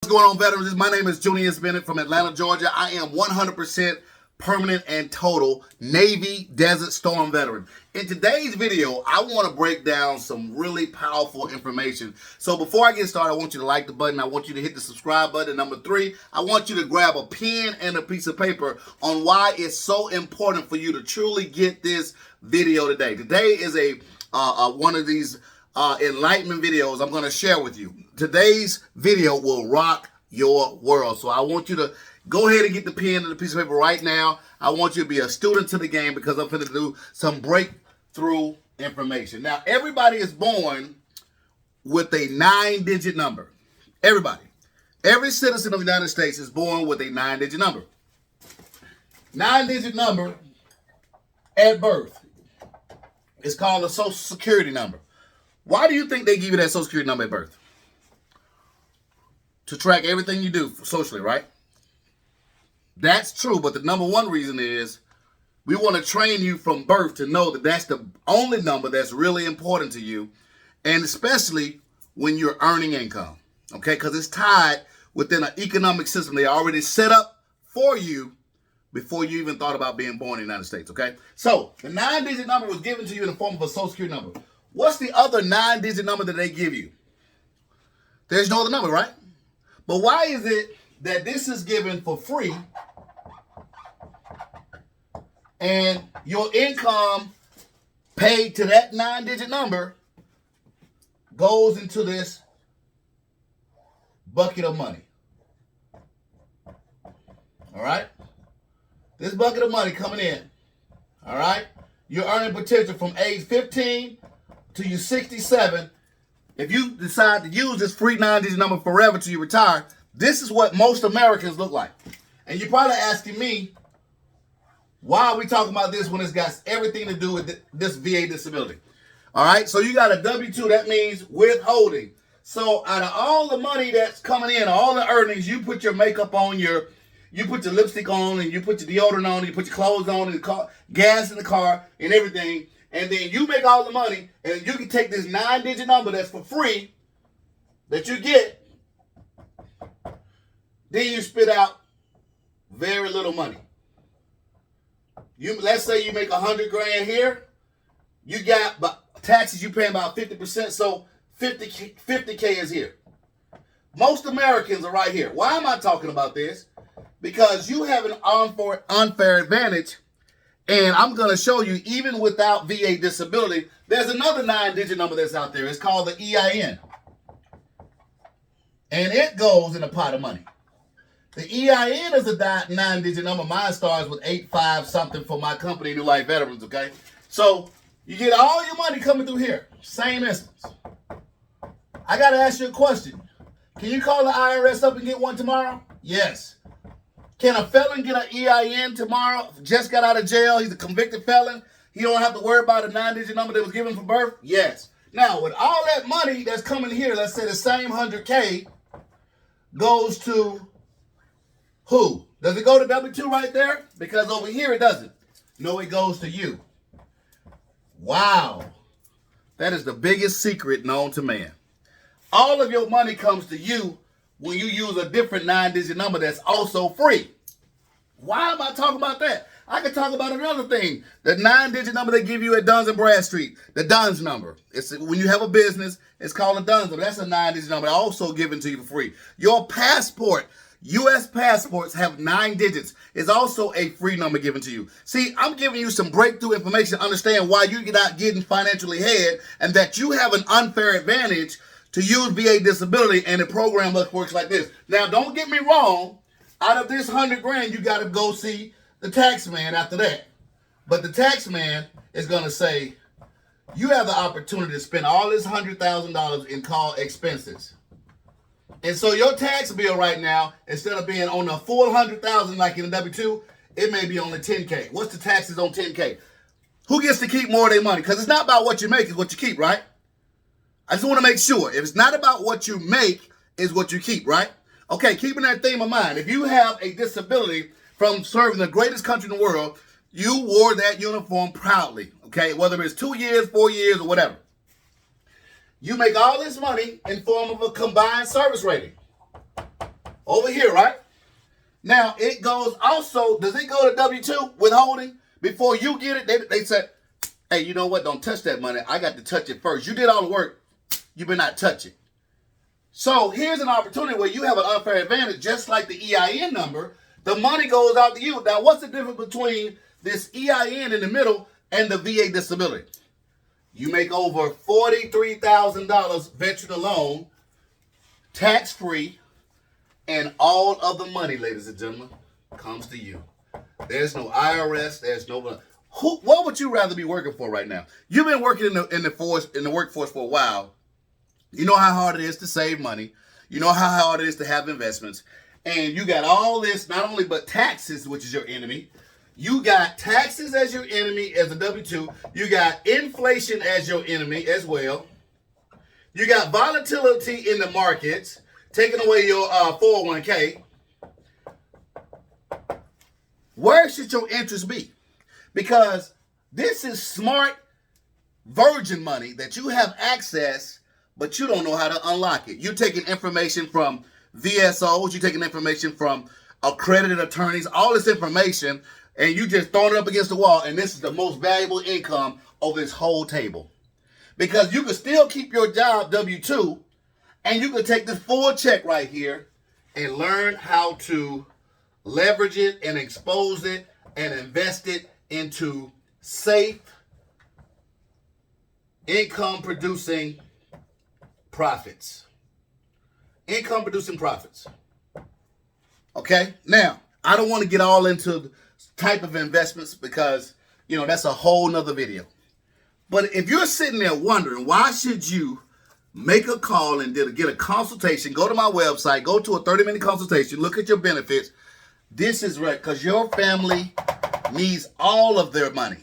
What's going on, veterans? My name is Junius Bennett from Atlanta, Georgia. I am 100% permanent and total Navy Desert Storm veteran. In today's video, I want to break down some really powerful information. So before I get started, I want you to like the button. I want you to hit the subscribe button. Number 3, I want you to grab a pen and a piece of paper on why it's so important for you to truly get this video today. Today is one of these enlightenment videos I'm going to share with you. Today's video will rock your world. So I want you to go ahead and get the pen and the piece of paper right now. I want you to be a student to the game because I'm going to do some breakthrough information. Now, everybody is born with a 9-digit number. Everybody. Every citizen of the United States is born with a 9-digit number. 9-digit number at birth is called a Social Security number. Why do you think they give you that Social Security number at birth? To track everything you do socially, right? That's true, but the number one reason is we want to train you from birth to know that that's the only number that's really important to you, and especially when you're earning income, okay? Because it's tied within an economic system they already set up for you before you even thought about being born in the United States, okay? So the 9-digit number was given to you in the form of a Social Security number. What's the other 9-digit number that they give you? There's no other number, right? But why is it that this is given for free and your income paid to that 9-digit number goes into this bucket of money? All right? This bucket of money coming in, all right? Your earning potential from age 15 to you 67, if you decide to use this free 9-digit number forever till you retire, this is what most Americans look like. And you're probably asking me, why are we talking about this when it's got everything to do with this VA disability? All right, so you got a W-2, that means withholding. So out of all the money that's coming in, all the earnings, you put your makeup on, you put your lipstick on, and you put your deodorant on, and you put your clothes on, and the car, gas in the car, and everything. And then you make all the money, and you can take this 9-digit number that's for free that you get, then you spit out very little money. Let's say you make $100,000 here, you got taxes you pay about 50%, so 50K is here. Most Americans are right here. Why am I talking about this? Because you have an unfair advantage. And I'm going to show you, even without VA disability, there's another 9-digit number that's out there. It's called the EIN. And it goes in a pot of money. The EIN is a 9-digit number. Mine starts with 85 something for my company, New Life Veterans, okay? So you get all your money coming through here. Same instance. I got to ask you a question. Can you call the IRS up and get one tomorrow? Yes. Can a felon get an EIN tomorrow? Just got out of jail. He's a convicted felon. He don't have to worry about a 9-digit number that was given from birth? Yes. Now, with all that money that's coming here, let's say the same 100K goes to who? Does it go to W-2 right there? Because over here it doesn't. No, it goes to you. Wow. That is the biggest secret known to man. All of your money comes to you when you use a different 9-digit number that's also free. Why am I talking about that? I could talk about another thing. The 9-digit number they give you at Duns and Bradstreet, the Duns number. It's when you have a business, it's called a Duns number. That's a 9-digit number also given to you for free. Your passport, U.S. passports have 9 digits. It's also a free number given to you. See, I'm giving you some breakthrough information to understand why you're not getting financially ahead and that you have an unfair advantage to use VA disability, and the program works like this. Now, don't get me wrong. Out of this $100,000, you got to go see the tax man after that. But the tax man is going to say, you have the opportunity to spend all this $100,000 in call expenses. And so your tax bill right now, instead of being on a full $100,000 like in a W-2, it may be only $10K. What's the taxes on $10K? Who gets to keep more of their money? Because it's not about what you make, it's what you keep, right? I just want to make sure. If it's not about what you make, it's what you keep, right? Okay, keeping that theme in mind. If you have a disability from serving the greatest country in the world, you wore that uniform proudly, okay? Whether it's 2 years, 4 years, or whatever. You make all this money in form of a combined service rating. Over here, right? Now, it goes also, does it go to W-2 withholding? Before you get it, they said, hey, you know what? Don't touch that money. I got to touch it first. You did all the work. You better not touch it. So here's an opportunity where you have an unfair advantage, just like the EIN number. The money goes out to you. Now, what's the difference between this EIN in the middle and the VA disability? You make over $43,000 veteran alone, tax-free, and all of the money, ladies and gentlemen, comes to you. There's no IRS. There's no. What would you rather be working for right now? You've been working in the workforce for a while. You know how hard it is to save money. You know how hard it is to have investments. And you got all this, not only but taxes, which is your enemy. You got taxes as your enemy as a W-2. You got inflation as your enemy as well. You got volatility in the markets, taking away your 401k. Where should your interest be? Because this is smart virgin money that you have access, but you don't know how to unlock it. You're taking information from VSOs, you're taking information from accredited attorneys, all this information, and you just throwing it up against the wall, and this is the most valuable income of this whole table. Because you can still keep your job W-2, and you can take this full check right here and learn how to leverage it and expose it and invest it into safe, income-producing profits. Income-producing profits. Okay? Now, I don't want to get all into type of investments because, that's a whole nother video. But if you're sitting there wondering, why should you make a call and get a consultation, go to my website, go to a 30-minute consultation, look at your benefits. This is right, because your family needs all of their money.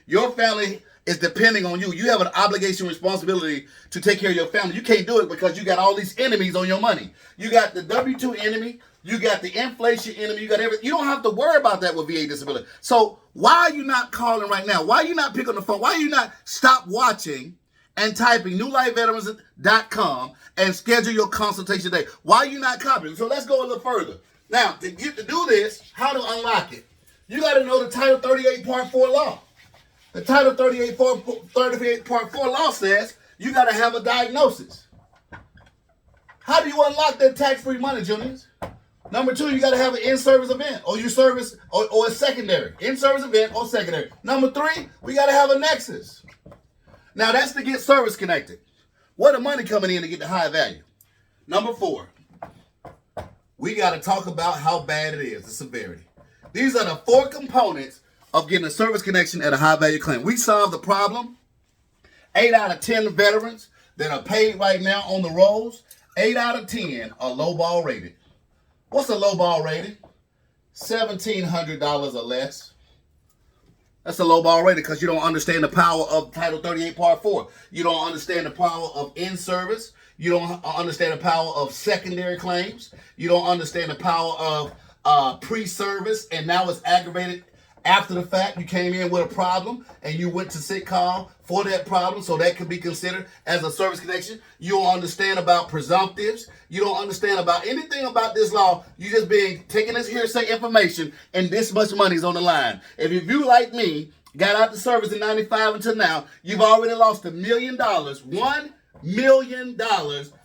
Your family is depending on you. You have an obligation, responsibility to take care of your family. You can't do it because you got all these enemies on your money. You got the W-2 enemy. You got the inflation enemy. You got everything. You don't have to worry about that with VA disability. So why are you not calling right now? Why are you not picking up the phone? Why are you not stop watching and typing newlifeveterans.com and schedule your consultation today? Why are you not copying? So let's go a little further. Now, to do this, how to unlock it? You got to know the Title 38 Part 4 law. The Title 38 Part 4 law says you got to have a diagnosis. How do you unlock that tax-free money, Juniors? Number 2, you got to have an in-service event or your service or a secondary. In-service event or secondary. Number 3, we got to have a nexus. Now, that's to get service connected. Where the money coming in to get the high value. Number 4, we got to talk about how bad it is, the severity. These are the 4 components of getting a service connection at a high value claim. We solved the problem. 8 out of 10 veterans that are paid right now on the rolls, 8 out of 10 are low ball rated. What's a low ball rating? $1,700 or less. That's a low ball rating because you don't understand the power of Title 38 Part 4. You don't understand the power of in-service. You don't understand the power of secondary claims. You don't understand the power of pre-service, and now it's aggravated after the fact. You came in with a problem and you went to sick call for that problem, so that could be considered as a service connection. You don't understand about presumptives. You don't understand about anything about this law. You just taking this hearsay information, and this much money is on the line. If you, like me, got out the service in 95 until now, you've already lost $1 million, $1 million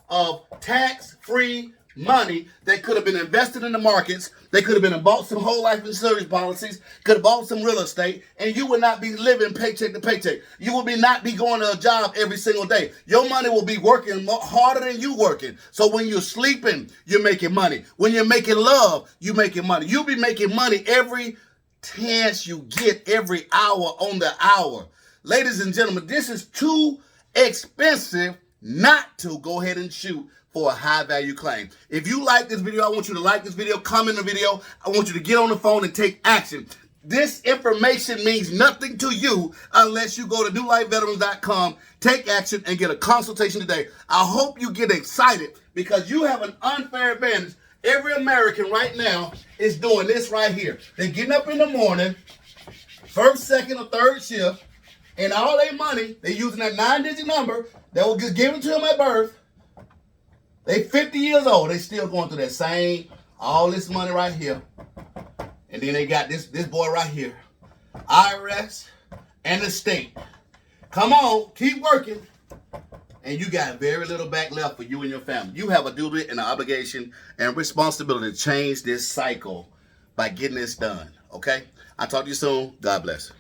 of tax-free money that could have been invested in the markets. They could have been bought some whole life insurance policies, could have bought some real estate, and you would not be living paycheck to paycheck. You would not be going to a job every single day. Your money will be working harder than you working. So when you're sleeping, you're making money. When you're making love, you're making money. You'll be making money every chance you get, every hour on the hour. Ladies and gentlemen, this is too expensive not to go ahead and shoot for a high value claim. If you like this video, I want you to like this video, comment the video. I want you to get on the phone and take action. This information means nothing to you unless you go to newlifeveterans.com, take action, and get a consultation today. I hope you get excited because you have an unfair advantage. Every American right now is doing this right here. They're getting up in the morning, first, second, or third shift, and all their money, they're using that 9-digit number that was given to them at birth. They 50 years old. They still going through that same, all this money right here. And then they got this boy right here. IRS and the state. Come on, keep working. And you got very little back left for you and your family. You have a duty and an obligation and responsibility to change this cycle by getting this done. Okay? I'll talk to you soon. God bless.